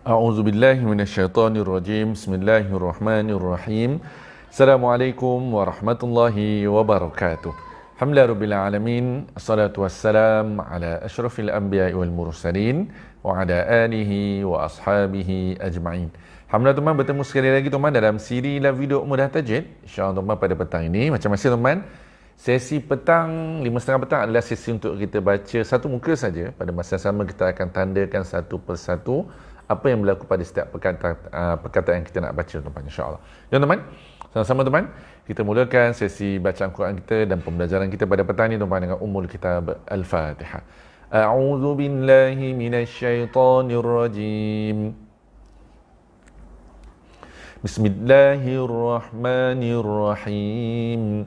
A'udzu billahi minasyaitonir rajim. Bismillahirrahmanirrahim. Assalamualaikum warahmatullahi wabarakatuh. Alhamdulillahirabbil alamin. Assalatu wassalam ala asyrafil anbiya'i wal mursalin wa ala alihi wa ashabihi ajma'in. Alhamdulillah teman, bertemu sekali lagi teman dalam siri live video Mudah Tajwid. InsyaAllah teman pada petang ini macam biasa teman, sesi petang 5.30 petang adalah sesi untuk kita baca satu muka saja. Pada masa sama kita akan tandakan satu persatu apa yang berlaku pada setiap perkataan yang kita nak baca teman, insya-Allah. Jom teman, sama-sama teman, kita mulakan sesi bacaan Quran kita dan pembelajaran kita pada petang ini teman dengan Ummul Kitab Al-Fatihah. A'udzu billahi minasyaitonir rajim. Bismillahirrahmanirrahim.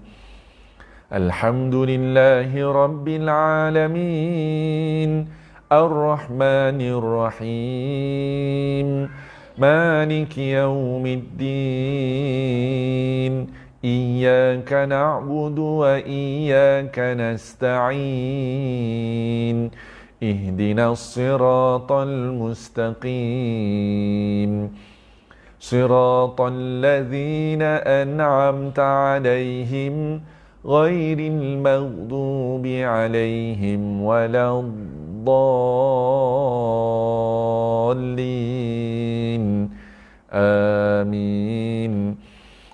Alhamdulillahi rabbil alamin. الرحمن الرحيم مالك يوم الدين إياك نعبد وإياك نستعين اهدنا الصراط المستقيم صراط الذين أنعمت عليهم غير المغضوب عليهم ولا الضالين آمين.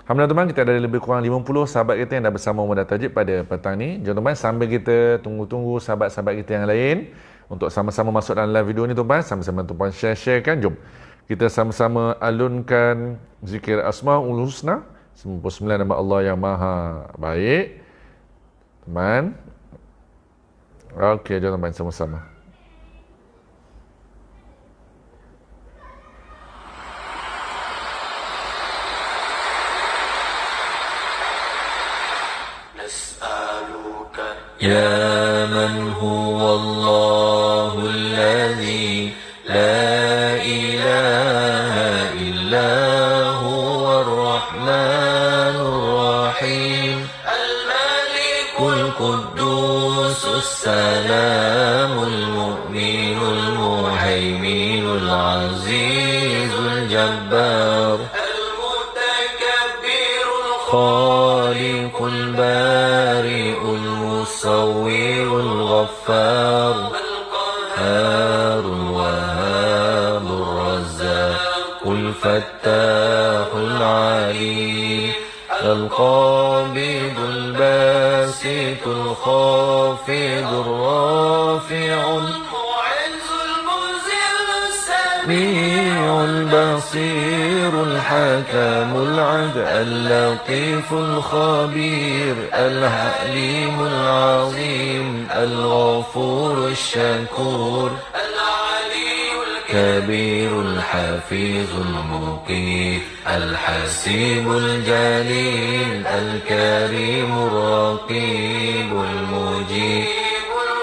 Alhamdulillah teman, kita ada lebih kurang 50 sahabat kita yang dah bersama Mudah Tajwid pada petang ni. Jom teman, sambil kita tunggu-tunggu sahabat-sahabat kita yang lain untuk sama-sama masuk dalam live video ni teman, sama-sama tuan share-sharekan. Jom kita sama-sama alunkan zikir Asmaul Husna, 99 nama Allah yang Maha Baik. Teman, okey, jom teman sama-sama. يا من هو الله الذي لا إله إلا هو الرحمن الرحيم الملك القدوس السلام المؤمن المهيمن العزيز الجبار المتكبر الخالق البارئ المصور الغفار القهار الوهاب الرزاق الفتاح العليم القابض الباسط الخافض الرافع المعز المذل السميع البصير الحكم العدل اللطيف الخبير الحليم العظيم الغفور الشكور العلي الكبير الحفيظ المقيت الحسيب الجليل الكريم الرقيب المجيب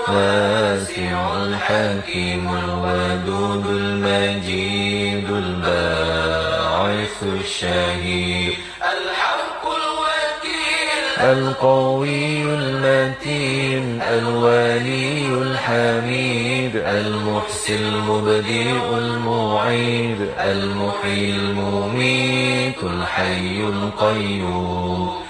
الواسع الحكيم الودود المجيد الباعث الشهيد الحق الوكيل القوي المتين الولي الحميد المحسن المبدئ المعيد المحيي المميت الحي القيوم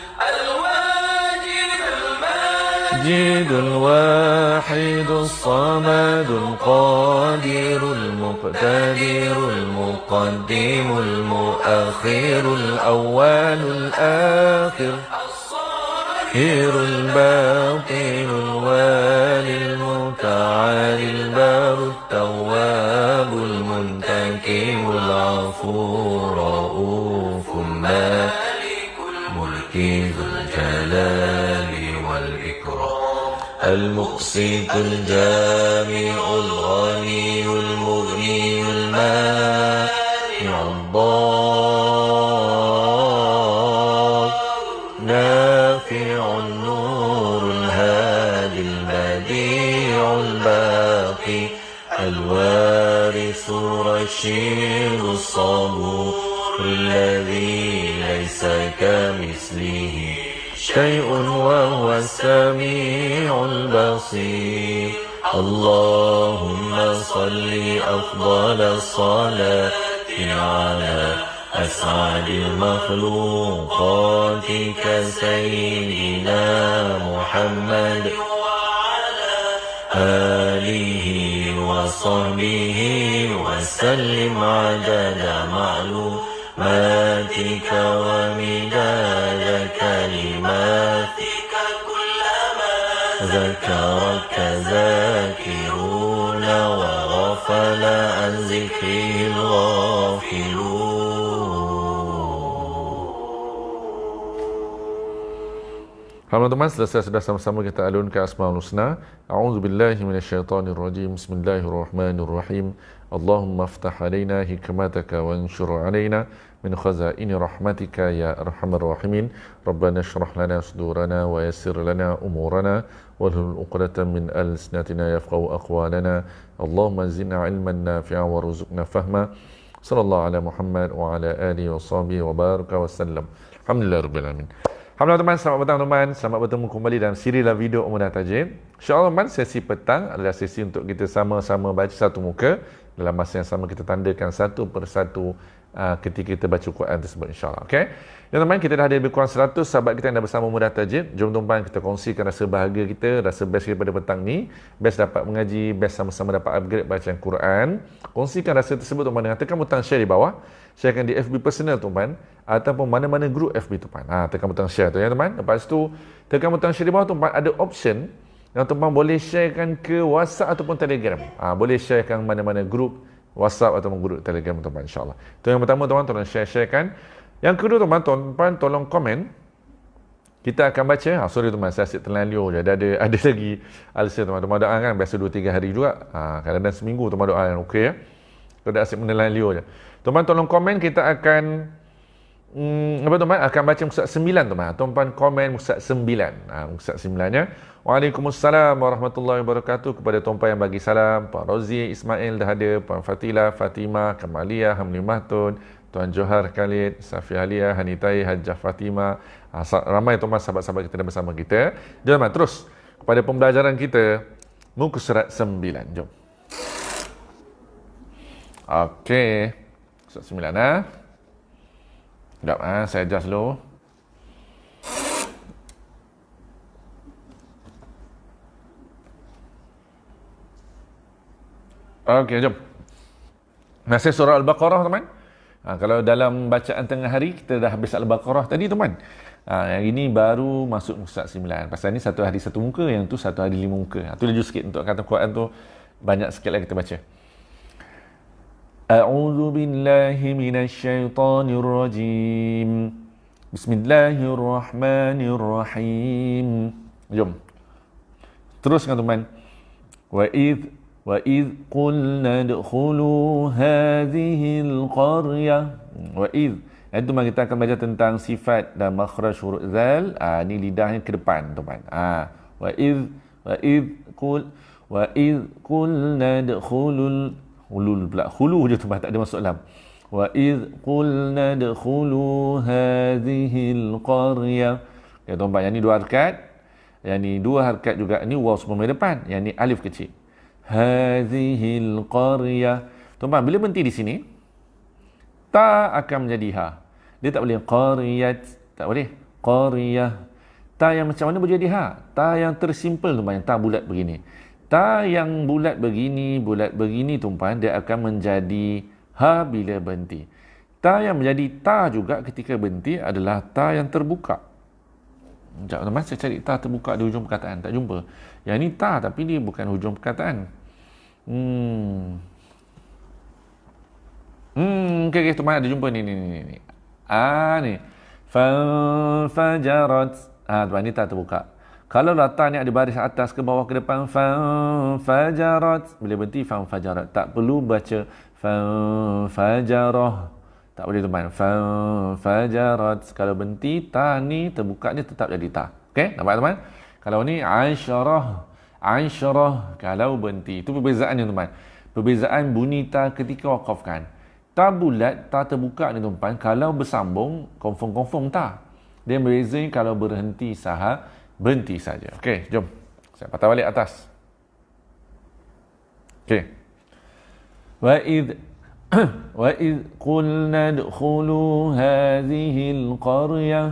المجيد الواحد الصمد القادر المقتدر المقدم المؤخر الأول الآخر الظاهر الباطن الوالي المتعالي البار التواب المنتقم العفو رؤوف مالك الملك ذو الجلال والإكرام المقسط الجامع الغني المغني المانع الضار نافع النور الهادي البديع الباقي الوارث الرشيد الصبور الذي ليس كمثله شيء وهو السميع البصير اللهم صل أفضل الصلاة على أسعد المخلوقات كسيدنا محمد آله وصحبه وسلم عدد معلوماتك ومداد كلماتك كلما ذكرك ذاكرون وغفل عن ذكره الغافلون. Teman-teman, selesai sudah sama-sama kita alunkan Asmaul Husna. A'udzubillahi minasyaitonirrajim. Bismillahirrahmanirrahim. Allahumma aftah alaina hikmataka wa anshur alaina min khazaini rahmatika ya arhamar rahimin. Rabbana shrah lana sudurana wa yassir lana umurana wahlul 'uqdatam min alsinatina yafqahu aqwalana. Allahumma zidna ilman nafi'a warzuqna fahma. Sallallahu ala Muhammad wa ala alihi wa sahbihi wa baraka wa sallam. Alhamdulillahirabbil alamin. Alhamdulillah teman, selamat petang teman. Selamat bertemu kembali dalam siri dalam video Umudah Tajwid. InsyaAllah teman, sesi petang adalah sesi untuk kita sama-sama baca satu muka. Dalam masa yang sama kita tandakan satu persatu ketika kita baca Quran tersebut, insyaAllah. Okay? Dan teman, kita dah ada lebih kurang 100 sahabat kita yang dah bersama Umudah Tajwid. Jom teman, kita kongsikan rasa bahagia kita, rasa best kita pada petang ni. Best dapat mengaji, best sama-sama dapat upgrade bacaan Quran. Kongsikan rasa tersebut teman dengan tekan butang share di bawah. Sharekan di FB personal tuan ataupun mana-mana group FB tuan. Tekan butang share tu ya teman. Lepas tu tekan butang share di bawah tuan, ada option yang tuan boleh sharekan ke WhatsApp ataupun Telegram. Boleh sharekan mana-mana group WhatsApp ataupun group Telegram tuan insya-Allah. Itu yang pertama tuan, tolong sharekan. Yang kedua tuan, tolong komen. Kita akan baca. Sorry tuan, saya asyik terlalu je. Ada lagi alsa tuan doa kan biasa 2-3 hari juga. Kadang-kadang seminggu tuan doa kan okey ya. Kalau dah asyik menelan-liu je. Tuan tolong komen, kita akan akan baca muka 9 tuan. Tuan komen muka 9. Muka 9-nya. Waalaikumsalam warahmatullahi wabarakatuh kepada tuan yang bagi salam. Pak Rozi Ismail dah ada, Puan Fatila, Fatimah, Kamalia, Hamli Mahtun, Tuan Johar Khalid, Safi Alia, Hanitai, Hajjah Fatimah. Ramai tuan sahabat-sahabat kita dah bersama kita. Jom terus kepada pembelajaran kita muka surat 9. Jom. Okey. Surat 9 Sekejap saya adjust dulu. Okey, jom. Masih surah Al-Baqarah teman. Kalau dalam bacaan tengah hari kita dah habis Al-Baqarah tadi teman. Yang ini baru masuk surat 9. Pasal ni satu hari satu muka, yang tu satu hari 5 muka. Tu laju sikit untuk kata Quran tu banyak sikit lagi kita baca. أعوذ بالله من الشيطان الرجيم بسم الله الرحمن الرحيم. Jom. Teruskan teman. وإذ قلنا ادخلوا هذه القرية. وإذ. Itu teman kita akan belajar tentang sifat dan makhraj huruf zal. Ni lidahnya ke depan teman. وإذ قلنا ادخلوا Hulul pula. Hulu je tu tak ada masuk lam. Wa idh qulna dkhulu hadhil qaryah. Ya tuan-tuan, yang ni 2 harakat. Yang ni 2 harakat juga. Ni waw sebelum depan. Yang ni alif kecil. Hadhil qaryah. Tuan-tuan, bila berhenti di sini, ta akan menjadi ha. Dia tak boleh qaryat. Tak boleh. Qaryah. Ta yang macam mana boleh jadi ha? Ta yang tersimpel tuan-tuan, yang ta bulat begini. Ta yang bulat begini tuan, dia akan menjadi ha bila berhenti. Ta yang menjadi ta juga ketika berhenti adalah ta yang terbuka. Sekejap teman, saya cari ta terbuka di hujung perkataan, tak jumpa. Yang ni ta tapi dia bukan hujung perkataan. Okay, teman ada jumpa ni. Ni. Fajarat. Tuan ni ta terbuka. Kalau ta ni ada baris atas ke bawah ke depan, fajarat. Bila berhenti fajarat. Tak perlu baca fajarah. Tak boleh teman. Fajarat. Kalau berhenti, ta ni terbuka ni tetap jadi ta. Okey, nampak teman? Kalau ni aisyarah. Kalau berhenti. Itu perbezaannya teman. Perbezaan bunyi ta ketika wakafkan. Ta bulat, ta terbuka ni tuan. Kalau bersambung, confirm ta. Dia berbeza kalau berhenti berhenti saja. Okey, jom. Saya patah balik atas. Okey. وَإِذْ وَإِذْ قُلْنَا ادْخُلُوا هَذِهِ الْقَرْيَةَ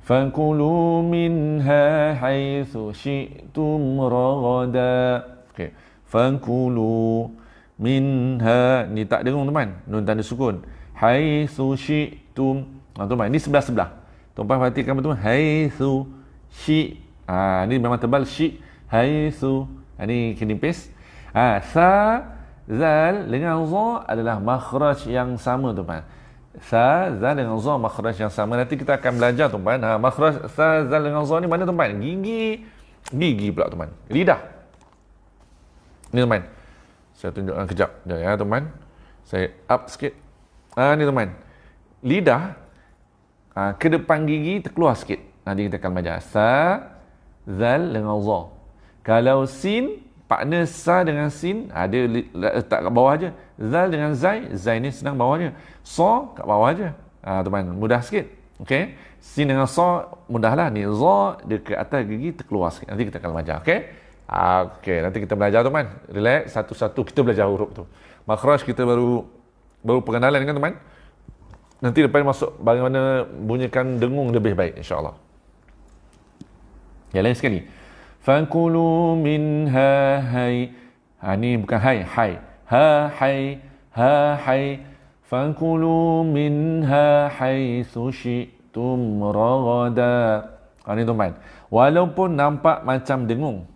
فَكُلُوا مِنْهَا حَيْثُ شِئْتُمْ رَغَدًا. Okey. فَكُلُوا minha, ni tak dengung teman, nun tanda sukun. Haitsu syi'tum. Teman, ni sebelah-sebelah. Tuan perhatikan betul. Haitsu syi'. Ni memang tebal syi'. Haitsu. Ni kena paste. Sa, zal dengan za adalah makhraj yang sama teman. Sa, zal dengan za makhraj yang sama. Nanti kita akan belajar teman. Makhraj sa, zal dengan za ni mana teman? Gigi pula teman. Lidah. Ni teman. Saya tunjukkan kejap ya teman. Saya up sikit. Ni teman. Lidah ke depan gigi terkeluar sikit. Nanti kita akan belajar. Sa, zal dengan za. Kalau sin, partner sa dengan sin, ada letak kat bawah je. Zal dengan zai, zai ni senang bawahnya. Sa kat bawah je. Teman, mudah sikit. Okey. Sin dengan sa mudahlah. Ni za dia ke atas gigi terkeluar sikit. Nanti kita akan belajar. Okey. Okey, nanti kita belajar teman. Relax, satu-satu kita belajar huruf tu. Makhraj kita baru perkenalan kan teman. Nanti lepas masuk bagaimana bunyikan dengung lebih baik insya-Allah. Yang lain sekali. Fakulu minha hay. Ni bukan hay, hay. Ha hay. Fakulu minha haitsu syi'tum ragada. Ni teman. Walaupun nampak macam dengung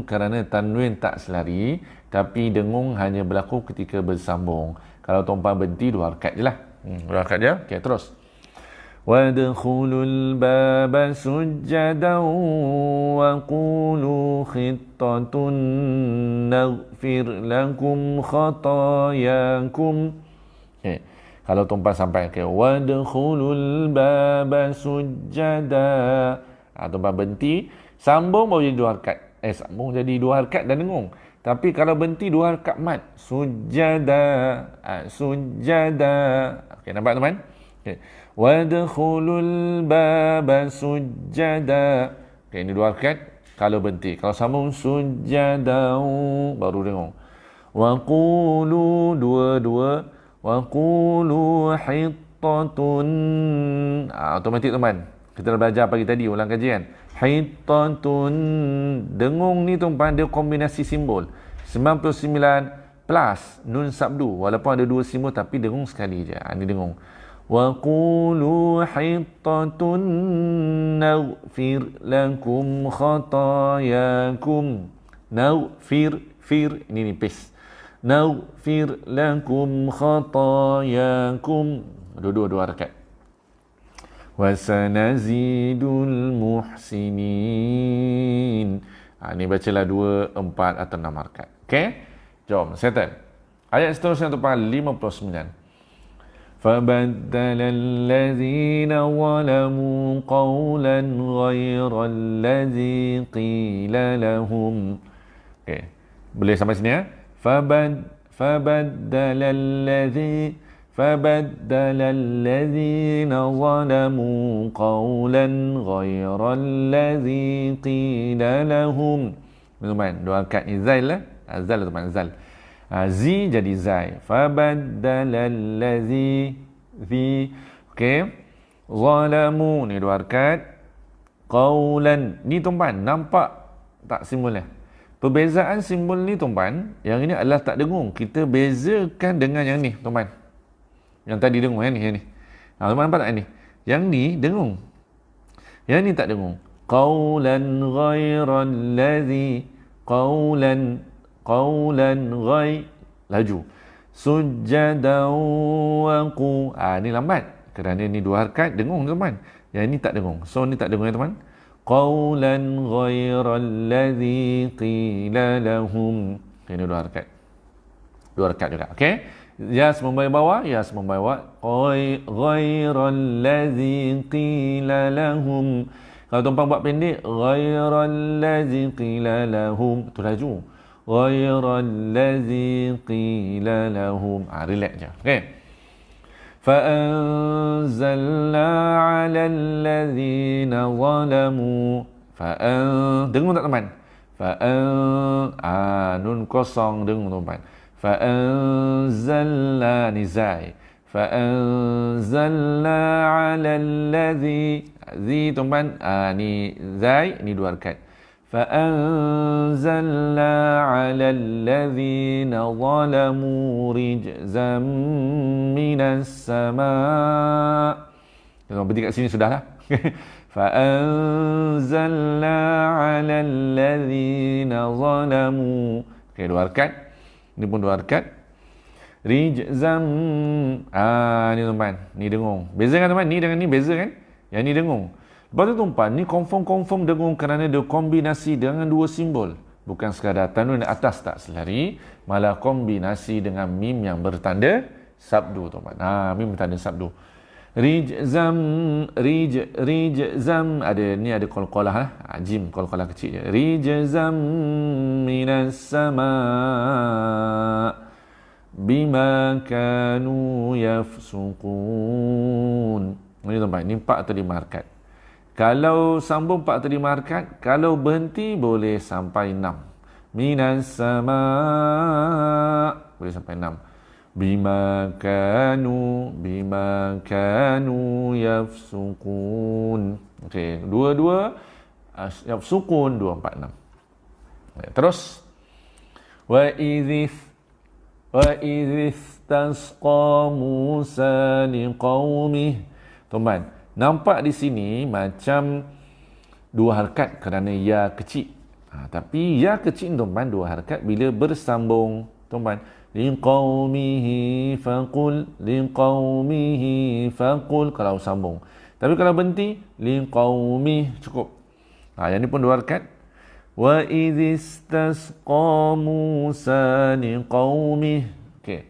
kerana tanwin tak selari, tapi dengung hanya berlaku ketika bersambung. Kalau tuan-tuan berhenti 2 harakat je lah. 2 harakat je. Okey, terus. Wadkhulul baba sujjadan wa qulu khittatun naghfir lakum khatayakum. Okey. Kalau tuan-tuan sampai ke wadkhulul baba sujjada, tuan-tuan berhenti, sambung baru jadi 2 harakat. Sambung jadi 2 harakat dan dengung. Tapi kalau berhenti 2 harakat mat, sujjada, sujjada. Okey, nampak teman? Okey. Wadkhulul baba sujjada. Okey, ini 2 harakat kalau berhenti. Kalau sambung sujjada baru dengung. Wa qulu dua wa qulu hittatun. Automatik teman. Kita dah belajar pagi tadi ulang kajian. Hittatun. Dengung ni tuan-tuan dia kombinasi simbol. 99 plus nun sabdu. Walaupun ada 2 simbol tapi dengung sekali je. Ni dengung. Wa qulu hittatun naghfir lakum khatayakum. Naghfir, fir ni nipis. Naghfir lakum khatayakum. Dua harakat. Wasanazidul muhsinin. Ni bacalah 2, 4 atau 6 harakat. Okey? Jom, settle. Ayat seterusnya tu 59. فَبَدَّلَ الَّذِينَ ظَلَمُوا قَوْلًا غَيْرَ الَّذِي قِيلَ لَهُمْ. Okey. Boleh sampai sini ya? فَبَدَّلَ الَّذِينَ ظَلَمُوا قَوْلًا غَيْرَ الَّذِي قِيلَ لَهُمْ. Teman-teman, 2 harakat ni zal lah. Zal teman, zal. Zi jadi zai. Fabaddalallazi zi. Okey. Zalamu ni 2 harakat. Qaulan. Ni tuan-tuan nampak tak simbolnya? Perbezaan simbol ni tuan-tuan, yang ini adalah tak dengung. Kita bezakan dengan yang ni tuan-tuan. Yang tadi dengung, yang ni. Tuan-tuan nampak tak ni? Yang ni dengung. Yang ni tak dengung. Qaulan ghairallazi. Qaulan ghay, laju. Sujjadan wa qu. Ni lambat kerana ni 2 harakat dengung teman. Yang ni tak dengung. So ni tak dengung ya teman. Qaulan ghairallazi qila lahum. Ini 2 harakat. 2 harakat juga. Okey. Yas membawa bawah, yas membawa ghairallazi qila lahum. Kalau tuan-tuan buat pendek, ghairallazi qila lahum, tu laju. Ghairallazi qila lahum. Relax je. Okey. Fa'anzalna 'alal ladzina zalamu. Dengung tak teman? Nun kosong dengung tuan-tuan. Fa'anzalna ni zai. Fa'anzalna 'alal ladzi. Zi tuan-tuan, ni zai, ni dua harakat. فأنزلنا على الذين ظلموا رجزا من السماء. Berhenti kat sini sudahlah. فأنزلنا على الذين ظلموا. Okey, dua harakat. Ini pun dua harakat. Rijzam. Ni tuan-tuan, ni dengung. Beza kan tuan-tuan? Ni dengan ni beza kan? Yang ni dengung. Lepas tu tuan-tuan, ni confirm dengung kerana dia kombinasi dengan dua simbol. Bukan sekadar tanwin atas tak selari, malah kombinasi dengan mim yang bertanda sabdu tuan-tuan. Mim bertanda sabdu. Rijzam, rijzam, ada qalqalah lah. Jim qalqalah kecil je. Rijzam minas sama' bima kanu yafsukun. Ini tuan-tuan, ni 4 atau 5 harakat. Kalau sambung 4 atau 5 harakat, kalau berhenti boleh sampai 6. Minas sama' boleh sampai 6. Bima kanu yafsukun. Okey, dua-dua yafsukun 2 4 6. Terus wa idhis tasqa Musa liqaumih. Tuan-tuan, nampak di sini macam 2 harakat kerana ya kecil. Tapi ya kecil tuan-tuan 2 harakat bila bersambung tuan-tuan. Liqaumihi faqul, liqaumihi faqul kalau sambung. Tapi kalau berhenti liqaumih cukup. Yang ni pun 2 harakat. Wa idhistasqa Musa liqaumih. Okey.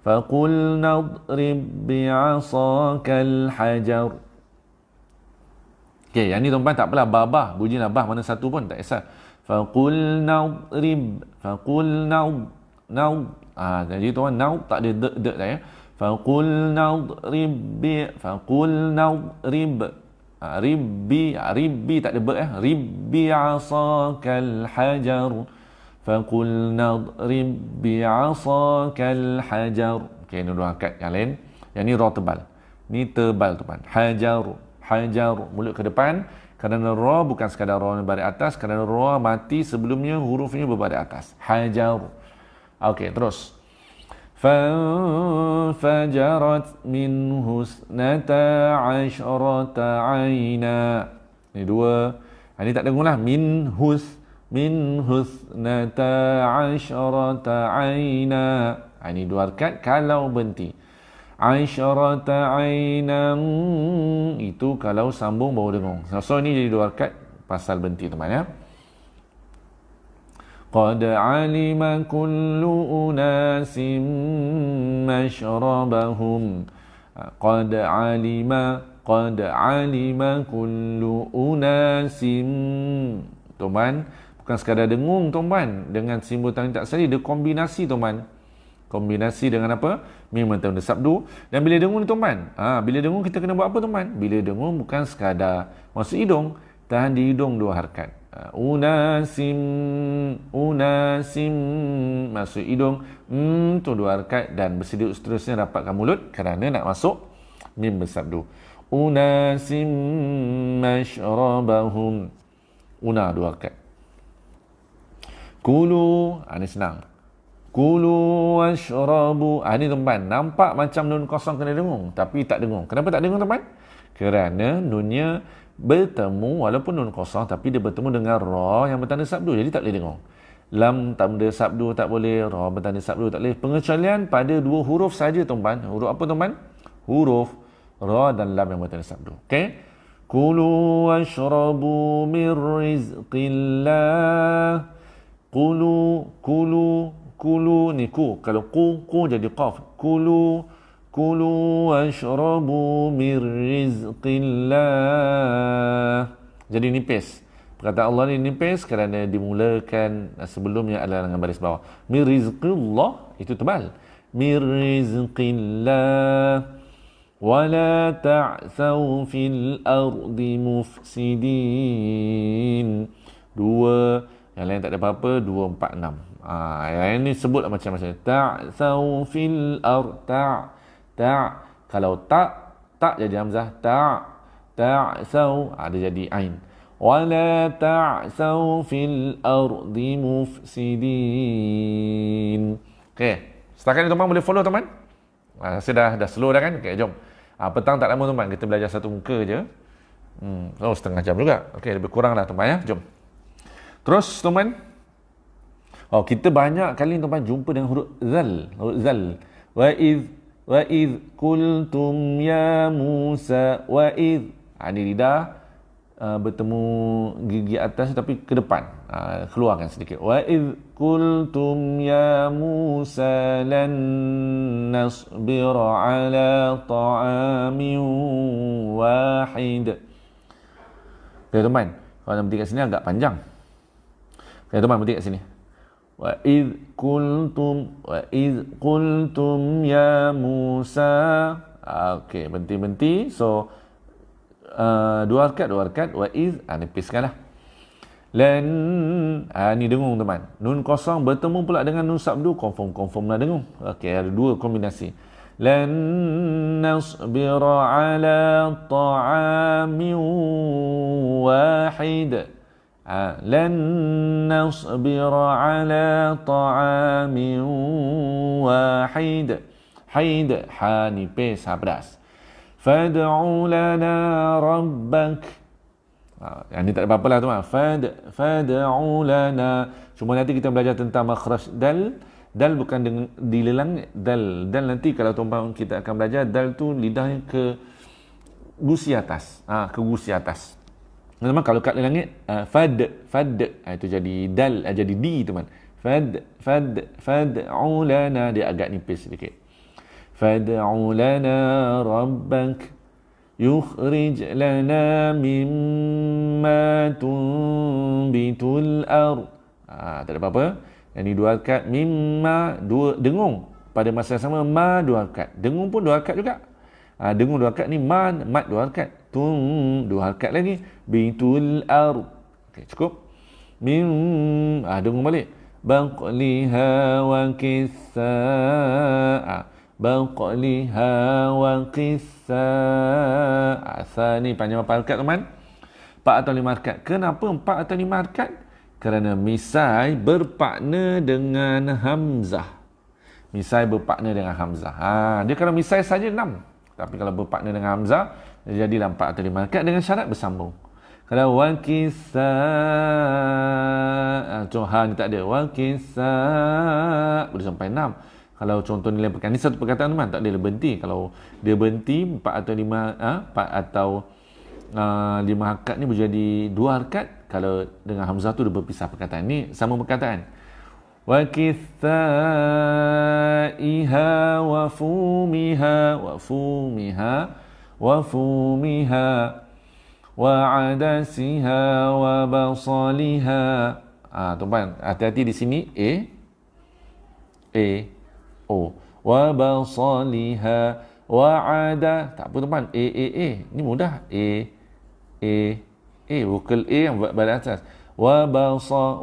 Faqul nadrib bi'asakal hajar. Okey, yang ni tuan-tuan tak apalah, babah, bunyi labah mana satu pun tak kisah. Faqul nadrib, faqul jadi tuan naud tak ada de dah ya. Faqul nadrib bi, faqul nadrib, ribbi tak ada be ribbi asakal hajar. Faqul nadrib bi asakal hajar. Okey, ini 2 harakat. Yang lain, yang ni ra tebal, ni tebal tuan. Hajar mulut ke depan kerana ra bukan sekadar ra berbaris atas, kerana ra mati sebelumnya hurufnya berbaris atas. Hajar. Okey, terus. Fanfajarat minhu isnata asyrata aina. Ini 2. Ini tak dengung lah. Minhu isnata asyrata aina. Ini 2 harakat kalau berhenti. Asyrata aina itu kalau sambung baru dengung. So ini jadi 2 harakat pasal berhenti teman ya. Qad alima kullu unasim mashrabahum. Qad alima kullu unasim. Tuan-tuan, bukan sekadar dengung tuan-tuan dengan simbol tanwin tak seri, dia kombinasi tuan-tuan. Kombinasi dengan apa? Mim bertanda sabdu. Dan bila dengung ni tuan-tuan, bila dengung kita kena buat apa tuan-tuan? Bila dengung bukan sekadar masuk hidung, tahan di hidung 2 harakat. Unasim masuk hidung, tu 2 harakat dan bersedia seterusnya rapatkan mulut kerana nak masuk mim bersabdu. Unasim mashrabahum. 2 harakat. Kulu, ini senang. Kulu washrabu. Ini tuan-tuan, nampak macam nun kosong kena dengung tapi tak dengung. Kenapa tak dengung tuan-tuan? Kerana nunnya bertemu walaupun nun kosong tapi dia bertemu dengan ra yang bertanda sabdu, jadi tak boleh dengung. Lam tanda sabdu tak boleh, ra bertanda sabdu tak boleh. Pengecualian pada 2 huruf saja tuan-tuan. Huruf apa tuan-tuan? Huruf ra dan lam yang bertanda sabdu. Okey. Kulu washrabu min rizqillah. Kulu ni ku. Kalau ku jadi qaf. Kulu washrabu min rizqillah. Jadi nipis. Perkataan Allah ni nipis kerana dimulakan sebelumnya adalah dengan baris bawah. Min rizqillah itu tebal. Min rizqillah. Wala ta'thaw fil ardi mufsidin. 2. Yang lain tak ada apa-apa, 2, 4, 6. Yang ini sebutlah macam-macam. Ta'thaw fil ta'. Kalau tak jadi hamzah. Ta'thaw, dia jadi ain. Wala ta'thaw fil ardi mufsidin. Okey. Setakat ni tuan-tuan boleh follow teman? Saya dah slow dah kan? Okey, jom. Petang tak lama tuan-tuan, kita belajar satu muka je. Setengah jam juga. Okey, lebih kurang lah tuan-tuan ya. Jom. Terus tuan-tuan. Kita banyak kali tuan-tuan jumpa dengan huruf zal. Wa idh qultum ya Musa wa idh. Ini lidah bertemu gigi atas tapi ke depan. Keluarkan sedikit. Wa idh qultum ya Musa lan nasbira ala ta'amin wahid. Okay, teman. Kalau nak berhenti kat sini agak panjang. Okay, teman, berhenti kat sini. Wa idh qultum ya Musa. Okey, berhenti. So, dua harkat. Wa idh, nipiskanlah. Lan, ni dengung teman. Nun kosong bertemu pula dengan nun sabdu. Confirm lah dengung. Okey, ada dua kombinasi. Lan nasbira ala ta'amin wahid. Lan nasbira ala ta'amin wahid. Haid, nipis, pedas. Fad'u lana rabbak. Yang ni tak ada apa-apa lah tuan. Fad'u lana. Cuma nanti kita belajar tentang makhraj dal. Dal bukan dilelang. Dal nanti kalau tuan-tuan kita akan belajar, dal tu lidahnya ke gusi atas. Ke gusi atas. Teman, kalau kat langit fad itu jadi dal, jadi di teman. Fad'u lana, dia agak nipis sedikit. Fad'u lana rabbak yukhrij lana mimma tunbitul ard. Tak ada apa-apa. Yang ni dua harkat. Mimma, dua dengung. Pada masa yang sama, ma dua harkat. Dengung pun dua harkat juga. Dengung dua harkat ni, mat dua harkat. Dua harkat lagi. Bitul ard. Okay, cukup. Dengung balik. Baqliha wa kissa. Baqliha wa qissa. Ni panjang berapa harkat teman? 4 atau 5 harkat. Kenapa 4 atau 5 harkat? Kerana misai berpartner dengan hamzah. Dia kalau misai saja 6. Tapi kalau berpartner dengan hamzah, dia jadilah 4 atau 5 harkat dengan syarat bersambung. Kalau wa qissa, ni tak ada. Wa qissa boleh sampai 6. Kalau contoh nilai perkataan, ni satu perkataan teman, tak boleh berhenti. Kalau dia berhenti 4 atau 5 harkat ni menjadi 2 harkat. Kalau dengan hamzah tu dia berpisah perkataan. Ni sama perkataan. Wa kithaiha wa fumiha wa adasiha wa basaliha. Tuan-tuan, hati-hati di sini. O. Wa basaliha wa ada. Tak apa tuan-tuan. Ni mudah. Vokal A yang pada atas. Wa basa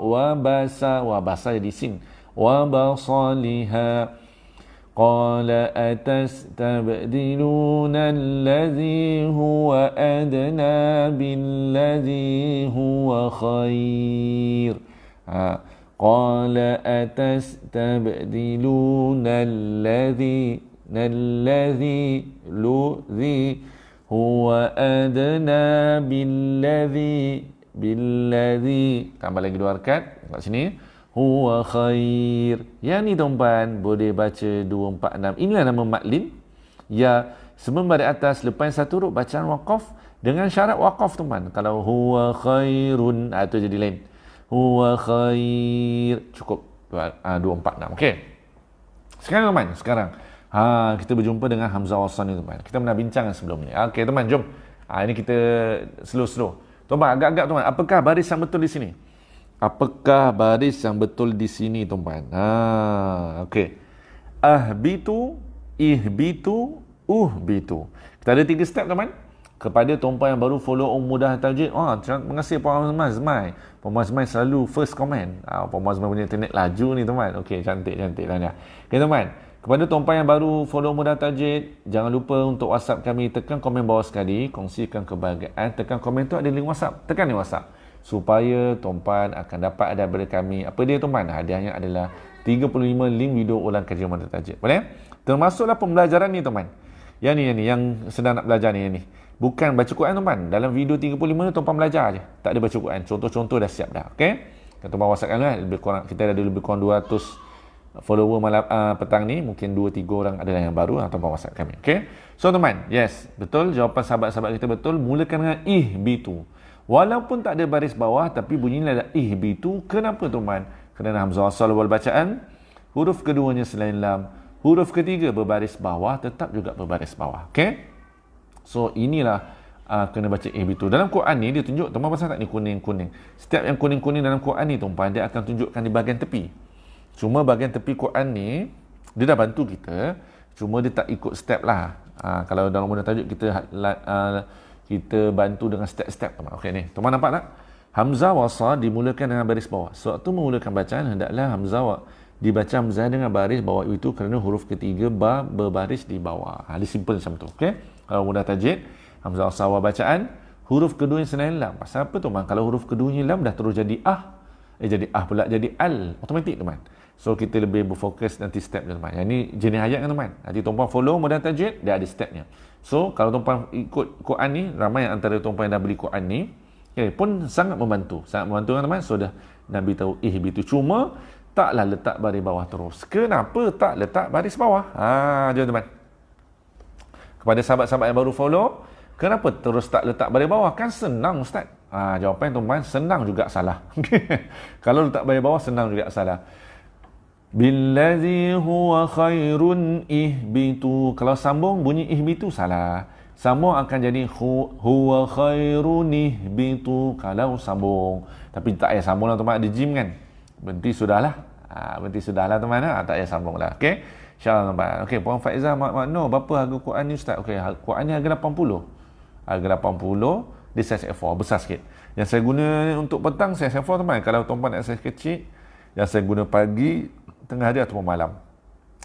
jadi sin. Wa basaliha. Qala atastabdiluna alladhi huwa adna billadhi huwa khair. Qala atastabdiluna alladhi huwa adna billadhi. Tambah lagi 2 harkat kat sini. Huwa khair. Yang ni tuan-tuan boleh baca 2, 4, 6. Inilah nama maklin. Ya, sebelum balik atas lepas satu huruf bacaan waqaf dengan syarat waqaf tuan-tuan. Kalau huwa khairun, itu jadi lain. Huwa khair. Cukup 2, 4, 6. Okey. Sekarang teman, kita berjumpa dengan hamzah wasal ni teman. Kita pernah bincang sebelum ni. Okey teman, jom. Ini kita slow. Tuan-tuan, agak-agak tuan-tuan. Apakah baris yang betul di sini? Tuan-tuan? Okey. Ahbitu, ihbitu, uhbitu. Kita ada 3 step teman. Kepada tuan-puan yang baru follow Mudah Tajwid, terima kasih Puan Mazmai. Puan Mazmai selalu first comment. Puan Mazmai punya internet laju ni teman. Okey, cantik lah. Okey teman, kepada tuan-puan yang baru follow Mudah Tajwid, jangan lupa untuk WhatsApp kami, tekan komen bawah sekali, kongsikan kebahagiaan, tekan komen tu ada link WhatsApp, tekan link WhatsApp supaya tuan-puan akan dapat daripada kami. Apa dia tuan-puan? Hadiahnya adalah 35 link video ulang kajian Mudah Tajwid. Boleh? Termasuklah pembelajaran ni tuan-puan. Yang ni yang sedang nak belajar ni. Bukan baca Quran tuan-puan. Dalam video 35 ni tuan-puan belajar je. Tak ada baca Quran. Contoh-contoh dah siap dah. Okey? Kan tuan-puan WhatsApp kan, lebih kurang, kita ada lebih kurang 200 follower malam petang ni. Mungkin 2-3 orang adalah yang baru, tuan-puan WhatsApp kami. Okey? So teman, yes, betul jawapan sahabat-sahabat kita betul. Mulakan dengan ihbitu. Walaupun tak ada baris bawah tapi bunyinya ada ihbitu. Kenapa tuan-puan? Kerana hamzah wasal wal bacaan, huruf keduanya selain lam, huruf ketiga berbaris bawah tetap juga berbaris bawah. Okey? So inilah kena baca ihbitu. Dalam Quran ni dia tunjuk, tuan-puan pasal tak ni kuning-kuning. Setiap yang kuning-kuning dalam Quran ni tuan-puan, dia akan tunjukkan di bahagian tepi. Cuma bahagian tepi Quran ni dia dah bantu kita, cuma dia tak ikut step lah. Kalau dalam Mudah Tajwid kita bantu dengan step-step teman. Okey ni, tuan-puan nampak tak? Hamzah wasal dimulakan dengan baris bawah. Sewaktu memulakan bacaan, hendaklah hamzah dibaca hamzah dengan baris bawah itu kerana huruf ketiga ba berbaris di bawah. Dia simple macam tu. Okey? Kalau Mudah Tajwid, hamzah wasal bacaan, huruf keduanya selain lam. Pasal apa tu, kalau huruf keduanya lam dah terus jadi jadi pula jadi al, automatik teman. So kita lebih berfokus nanti step dia teman. Yang ni jenis ayat kan teman. Nanti tuan-puan follow Mudah Tajwid, dia ada stepnya. So kalau tuan-puan ikut Quran ni, ramai antara tuan-puan yang dah beli Quran ni, pun sangat membantu kan teman. So dah Nabi tahu ihbitu, cuma taklah letak baris bawah terus. Kenapa tak letak baris bawah? Jom teman. Kepada sahabat-sahabat yang baru follow, kenapa terus tak letak baris bawah? Kan senang Ustaz. Jawapan tuan-tuan, senang juga salah. Kalau letak baris bawah senang juga salah. Billadzi huwa khairun ihbitu. Kalau sambung bunyi ihbitu salah. Sambung akan jadi huwa khairun ihbitu kalau sambung. Tapi tak payah sambung lah tuan-tuan, ada jim kan. Berhenti sudahlah. Berhenti sudahlah teman. Tak payah sambung lah. Okey. InsyaAllah tuan-tuan. Okey, Puan Faizah Makno, berapa harga Quran ni Ustaz? Okey, Quran ni harga 80. Harga 80, dia size A4, besar sikit. Yang saya guna untuk petang, size A4 teman. Kalau tuan-tuan nak size kecil, yang saya guna pagi, tengah hari ataupun malam.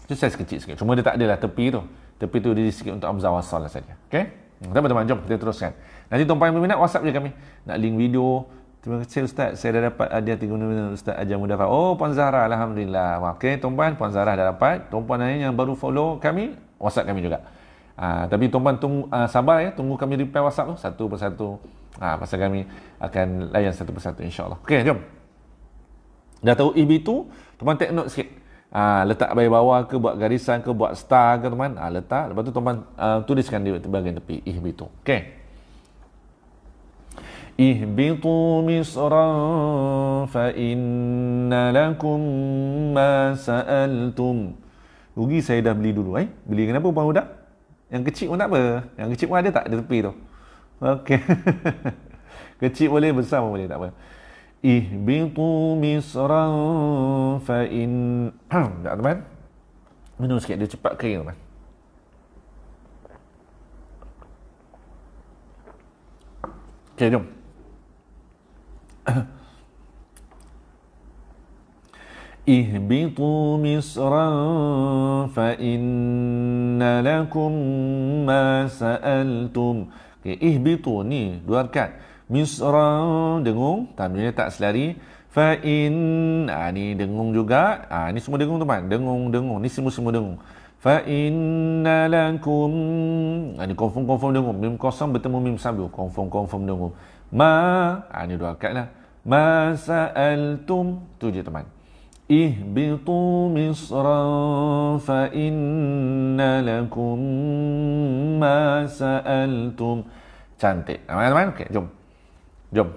Itu size kecil sikit. Cuma dia tak adalah tepi tu. Tepi tu dia sikit untuk hamzah wasal lah saja. Okey? Teman-teman, jom kita teruskan. Nanti tuan-tuan yang berminat, WhatsApp je kami. Nak link video. Terima kasih Ustaz, saya dah dapat hadiah 3 Ustaz ajar Mudah. Puan Zahra, Alhamdulillah. Okey, tuan-tuan, Puan Zahra dah dapat. Tuan-puan lain yang baru follow kami, WhatsApp kami juga. Tapi tuan-puan tunggu, sabar ya, tunggu kami reply WhatsApp tu satu persatu. Pasal kami akan layan satu persatu insya-Allah. Okey, jom. Dah tahu ihbitu, tuan-puan take note sikit. Letak baris bawah ke, buat garisan ke, buat star ke teman. Letak, lepas tu tuan-puan tuliskan di bahagian tepi ihbitu. Okey. Ihbitu misran fa inna lakum ma sa'altum. Rugi saya dah beli dulu. Beli kenapa Puan Huda? Yang kecil pun tak apa. Yang kecil pun ada tak di tepi tu? Okey. Kecil boleh, besar pun boleh, tak apa. Ihbitu misran fa in tak teman. Minum sikit, dia cepat kering teman. Okey, jom. Ihbitu misran fa inna lakum ma sa'altum. Okay, ihbitu ni dua harakat. Misran dengung, tanwinnya tak selari. Fa in ni dengung juga. Ni semua dengung teman. Dengung. Ni semua dengung. Fa inna lakum. Ni confirm dengung. Mim kosong bertemu mim sabu. Confirm dengung. Ma ni dua harakat lah. Ma sa'altum. Tu je teman. Ihbitu misran fa inna lakum ma sa'altum. Cantik. Teman-teman, okey, jom.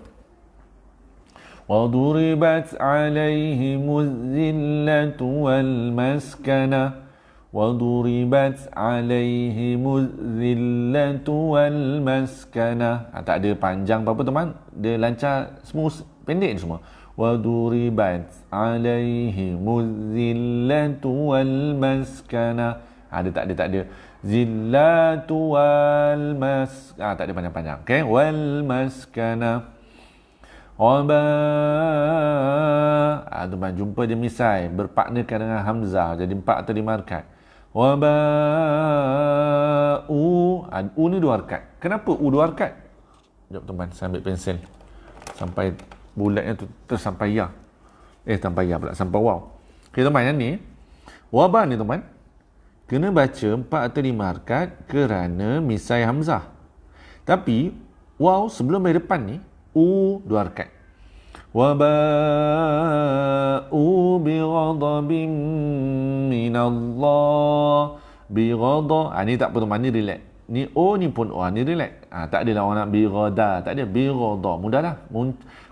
Wa duribat 'alaihimuz zillatu wal maskana. Wa duribat 'alaihimuz zillatu wal maskana. Tak ada panjang apa-apa teman. Dia lancar, smooth, pendek ni semua. وَضُرِبَتْ عَلَيْهِمُ الذِّلَّةُ وَالْمَسْكَنَةُ. Dia tak ada Zillatu wal tak ada panjang-panjang. Okey, wal maskana. Waba. Tuan jumpa je misai berpartnerkan dengan hamzah jadi 4 atau 5 harakat. Waba u ni 2 harakat. Kenapa u 2 harakat? Jom tuan, saya ambil pensel sampai bulatnya tu terus sampai ya. Sampai ya pula, sampai waw. Okey tuan, yang ni waba ni tuan kena baca 4 atau 5 harakat kerana misai hamzah. Tapi waw sebelum dari depan ni u 2 harakat. Waba'u bighadabin minallah. Bighadab. Ni tak perlu mana relax. Ni o ni pun o, ni relax. Tak adalah orang nak bighada, tak ada bighadab. Mudahlah.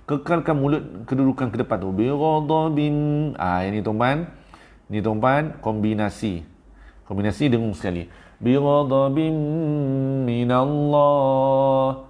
Kekalkan mulut kedudukan ke depan tu. Bighadabin. Ini tuan. Ni tuan kombinasi. Kombinasi dengung sekali. Bighadabin minallah.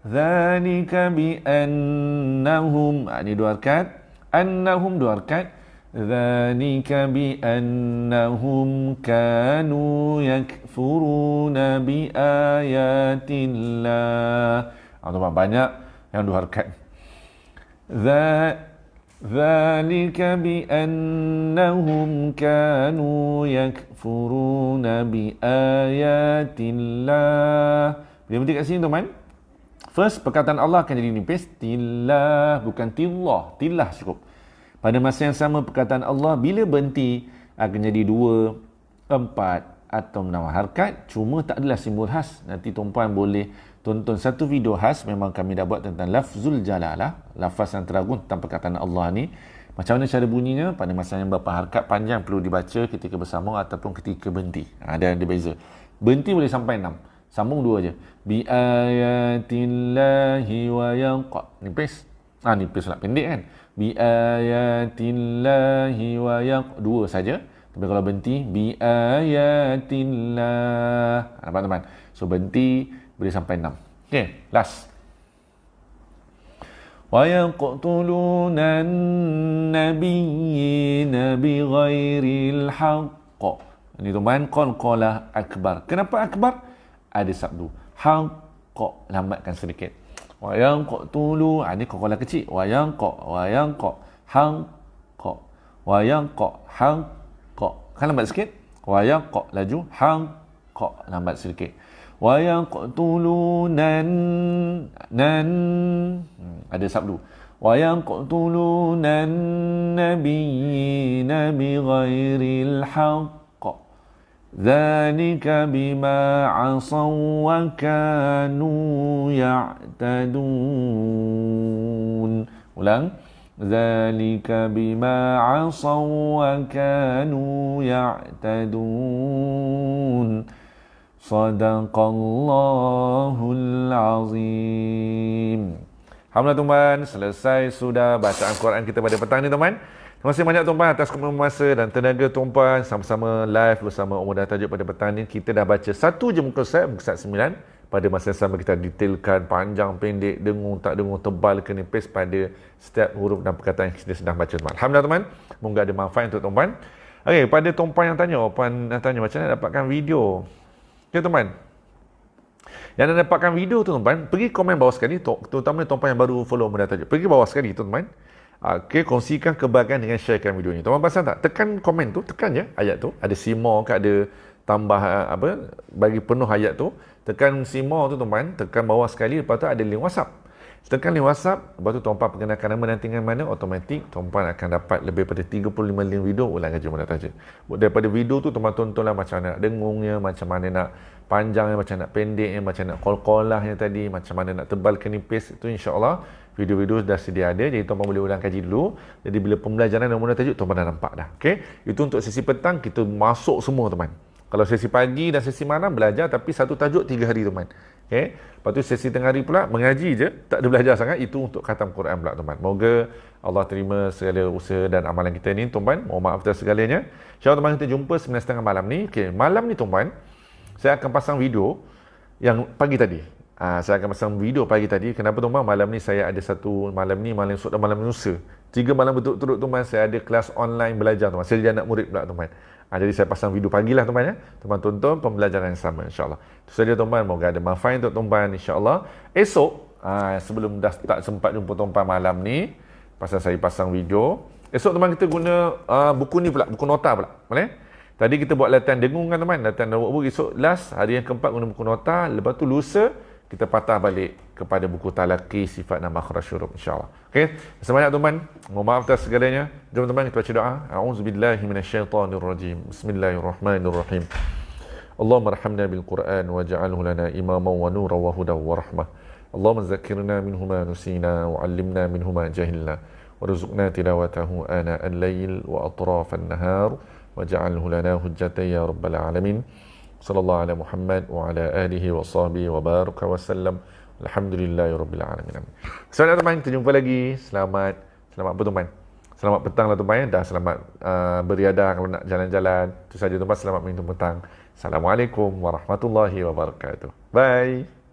Zalika biannahum. Ini 2 harakat. Annahum 2 harakat. Zalika biannahum kanu yakfuruna biayatillah. Tuan banyak yang 2 harakat. Zalika biannahum kanu yakfuruna biayatillah. Bila berhenti kat sini tuan, first perkataan Allah akan jadi nipis. Tillah, bukan tillah. Tillah cukup. Pada masa yang sama perkataan Allah bila berhenti akan jadi 2, 4 atau 6 harakat. Cuma tak adalah simbol khas. Nanti tuan-puan boleh tonton satu video khas. Memang kami dah buat tentang lafzul jalalah. Lafaz yang teragung tentang perkataan Allah ni. Macam mana cara bunyinya, pada masa yang berapa harakat panjang perlu dibaca ketika bersambung ataupun ketika berhenti. Ada beza. Berhenti boleh sampai 6. Sambung 2 je. Bi ayatillahi wa yanqa. Nipis. Nipis pula pendek kan. Bi ayatillahi wa yanqa. 2 saja. Tapi kalau berhenti bi ayatillah. Nampak teman? So berhenti boleh sampai 6. Okey, last. Wa yaqtuluna an-nabiyyina bighairil haqq. Ini teman qalqalah akbar. Kenapa akbar? Ada sabdu. Haqqa, lambatkan sedikit. Wa yanqatulu, ini qalqalah kecil. Wa yanqa, haqqa. Wa yanqa, haqqa. Kan lambat sikit. Wa yanqa, laju. Haqqa, lambat sedikit. Wa yaqtulunan ada sabdu. Wa yaqtulunan nabiyyina bighairil haqq. Dzalika bima 'asaw wa kanu ya'tadun. Ulang. Dzalika bima 'asaw wa kanu ya'tadun. Sadaqallahul azim. Alhamdulillah tuan, selesai sudah bacaan Quran kita pada petang ni tuan. Terima kasih banyak tuan atas komitmen masa dan tenaga tuan sama-sama live bersama Umur dan Tajuk pada petang ni. Kita dah baca 1 je muka surat 9. Pada masa yang sama kita detailkan panjang, pendek, dengung, tak dengung, tebal ke nipis pada setiap huruf dan perkataan yang kita sedang baca tuan. Alhamdulillah tuan, moga ada manfaat untuk tuan. Okey, pada tuan yang tanya, macam mana dapatkan video. Okey tuan, yang nak dapatkan video tu tuan, pergi komen bawah sekali, terutama tuan yang baru follow Umur dan Tajuk. Pergi bawah sekali tuan. Okey, kongsikan kebahagiaan dengan sharekan video ni. Tuan perasan tak? Tekan komen tu, tekan je ayat tu. Ada simor ke, ada tambah bagi penuh ayat tu. Tekan simor tu tuan, tekan bawah sekali, lepas tu ada link WhatsApp. Tekan link WhatsApp, lepas tu tuan perkenalkan nama dan tinggal mana, automatik tuan akan dapat lebih daripada 35 link video ulang kaji Umur dan Tajuk. Daripada video tu tuan tontonlah macam mana nak dengungnya, macam mana nak panjangnya, macam nak pendeknya, macam nak qalqalahnya tadi, macam mana nak tebal ke nipis. Itu insya-Allah video-video dah sedia ada. Jadi tuan boleh ulang kaji dulu. Jadi bila pembelajaran Umur dan Tajuk tuan dah nampak dah. Okey. Itu untuk sesi petang kita masuk semua teman. Kalau sesi pagi dan sesi malam belajar tapi satu tajuk 3 hari teman. Okey. Lepas tu sesi tengah hari pula mengaji je, tak ada belajar sangat. Itu untuk khatam Quran pula teman. Moga Allah terima segala usaha dan amalan kita ni tuan. Mohon maaf atas segalanya. InsyaAllah teman kita jumpa 9.30 malam ni. Okey, malam ni tuan, saya akan pasang video yang pagi tadi. Saya akan pasang video pagi tadi. Kenapa tuan? Malam ni saya ada satu malam esok dan malam lusa. 3 malam berturut-turut tuan, saya ada kelas online belajar tuan. Saya jadi anak murid pula tuan. Jadi saya pasang video pagi lah tuan-tuan ya. Tuan-tuan tonton pembelajaran yang sama insya-Allah. Itu saja tuan-tuan, moga ada manfaat untuk tuan-tuan insya-Allah. Esok sebelum dah tak sempat jumpa tuan-tuan malam ni, pasal saya pasang video. Esok tuan-tuan kita guna buku ni pula, buku nota pula. Boleh? Tadi kita buat latihan dengung kan teman, latihan notebook. Esok last hari yang keempat guna buku nota, lepas tu lusa kita patah balik kepada buku talaqi sifat dan makhraj huruf insya-Allah. Okey, semangat teman. Mohon maaf atas segalanya. Jom teman kita baca doa. A'udzubillahi minasyaitonirrajim. Bismillahirrahmanirrahim. Allahumma arhamna bil Qur'an waj'alhu lana imaman wa nuran wa hudan wa rahmah. Allahumma zakkirna minhu ma nusina wa 'allimna minhu ma jahilna warzuqna tilawatahu ana al-lail wa atraf an-nahar waj'alhu lana hujjatan ya rabbal alamin. Sallallahu ala Muhammad wa ala alihi wa sahbihi wa baraka wa sallam. Alhamdulillahi rabbil alamin. Selamat teman, kita jumpa lagi. Selamat apa teman? Selamat petang lah teman. Dah selamat beriadah kalau nak jalan-jalan. Itu saja teman, selamat minum petang. Assalamualaikum warahmatullahi wabarakatuh. Bye.